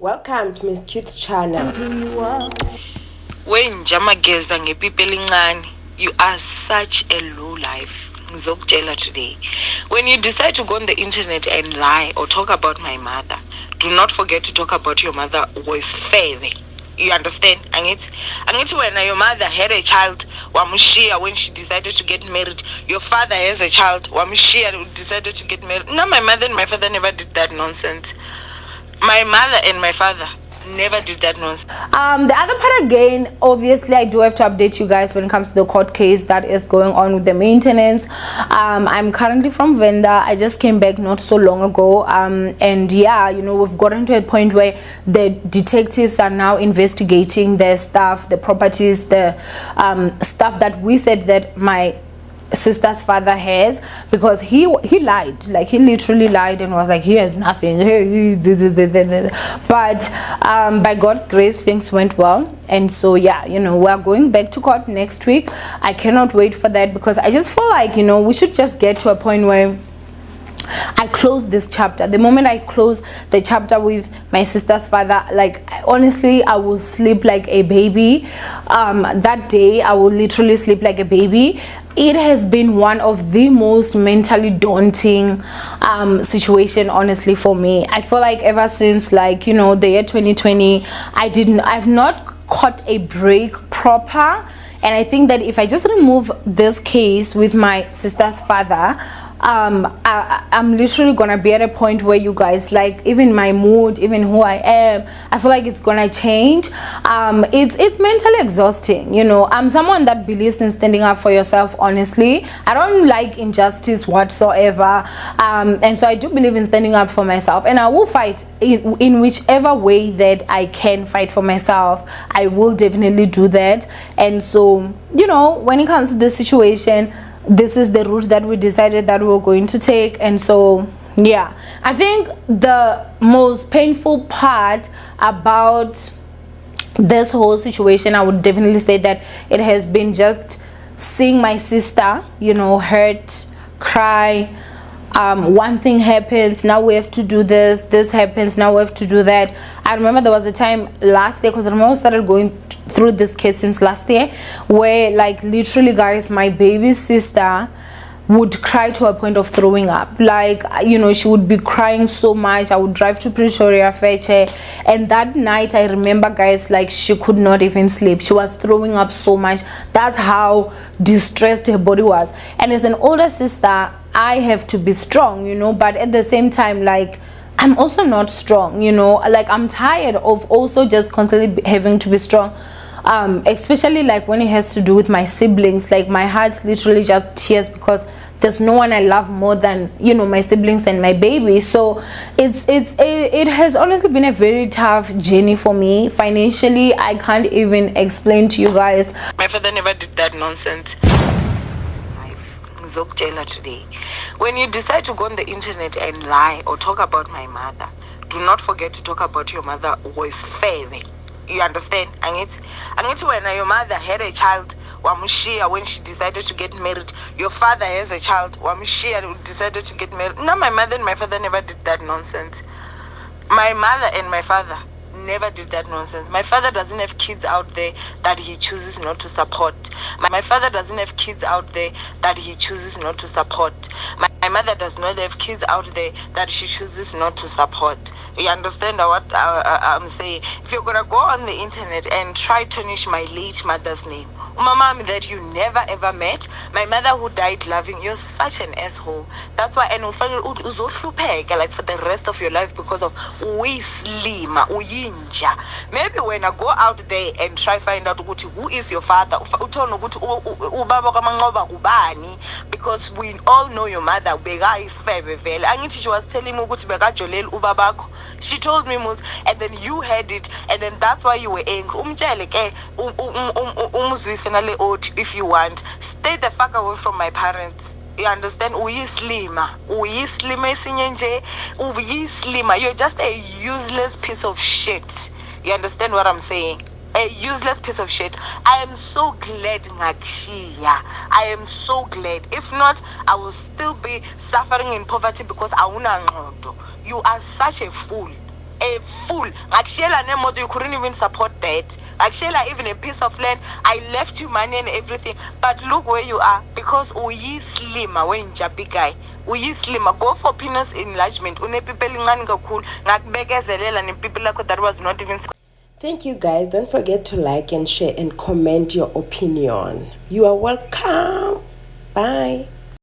Welcome to Miss Cute's channel. When jamageza ngepipe elincane, you are such a low life. Ngizokutshela today. When you decide to go on the internet and lie or talk about my mother, do not forget to talk about your mother was fair. You understand? Angithi when your mother had a child, wamushiya when she decided to get married. Your father has a child, wamushiya decided to get married. No, my mother and my father never did that nonsense. My mother and my father never did that nonsense. The other part again, obviously I do have to update you guys when it comes to the court case that is going on with the maintenance. I'm currently from Venda. I just came back not so long ago, and yeah, you know, we've gotten to a point where the detectives are now investigating the stuff, the properties, the stuff that we said that my sister's father has, because he lied, like he literally lied and was like he has nothing. But by God's grace things went well, and so yeah, you know, we're going back to court next week. I cannot wait for that, because I just feel like, you know, we should just get to a point where I close this chapter. The moment I close the chapter with my sister's father, like honestly, I will sleep like a baby. That day I will literally sleep like a baby. It has been one of the most mentally daunting situation, honestly, for me. I feel like ever since, like, you know, the year 2020, I've not caught a break proper. And I think that if I just remove this case with my sister's father, I'm literally gonna be at a point where you guys, like, even my mood, even who I am, I feel like it's gonna change. It's mentally exhausting, you know. I'm someone that believes in standing up for yourself, honestly. I don't like injustice whatsoever, and so I do believe in standing up for myself, and I will fight in whichever way that I can fight for myself. I will definitely do that. And so, you know, when it comes to this situation, this is the route that we decided that we were going to take. And so yeah, I think the most painful part about this whole situation, I would definitely say that it has been just seeing my sister, you know, hurt, cry. One thing happens, now we have to do this happens, now we have to do that. I remember there was a time last year, because I remember I started going through this case since last year, where, like, literally guys, my baby sister would cry to a point of throwing up. Like, you know, she would be crying so much. I would drive to Pretoria, fetch her, and that night I remember, guys, like, she could not even sleep. She was throwing up so much. That's how distressed her body was. And as an older sister, I have to be strong, you know, but at the same time, like, I'm also not strong, you know. Like, I'm tired of also just constantly having to be strong, especially like when it has to do with my siblings. Like, my heart's literally just tears, because there's no one I love more than, you know, my siblings and my baby. So it has honestly been a very tough journey for me. Financially, I can't even explain to you guys. My father never did that nonsense. Ngizokutshela today. When you decide to go on the internet and lie or talk about my mother, do not forget to talk about your mother was fair. You understand? Angithi when your mother had a child, wamushiya when she decided to get married. Your father has a child, wamushiya decided to get married. No, my mother and my father never did that nonsense. My mother and my father never did that nonsense. My father doesn't have kids out there that he chooses not to support. My father doesn't have kids out there that he chooses not to support. My mother does not have kids out there that she chooses not to support. You understand what I'm saying? If you're gonna go on the internet and try to tarnish my late mother's name, Mama that you never ever met, my mother who died loving, you're such an asshole. That's why, and like for the rest of your life, because of uyislima, uyinja. Maybe when I go out there and try find out who is your father, because we all know your mother. She was telling me she told me, and then you heard it, and then that's why you were angry. If you want, stay the fuck away from my parents. You understand? Uyislima. You're just a useless piece of shit. You understand what I'm saying? A useless piece of shit. I am so glad ngakushiya. I am so glad. If not, I will still be suffering in poverty because awuna ngqondo. You are such a fool. a fool. Ngakshela nemoto, you couldn't even support that. Ngakshela even a piece of land. I left you money and everything. But look where you are. Because uyi slimmer when Jabi guy. Uyi slimmer. Go for penis enlargement. Une people ingani kakhulu. Ngakbekezelela ne people like that was not even. Thank you guys. Don't forget to like and share and comment your opinion. You are welcome. Bye.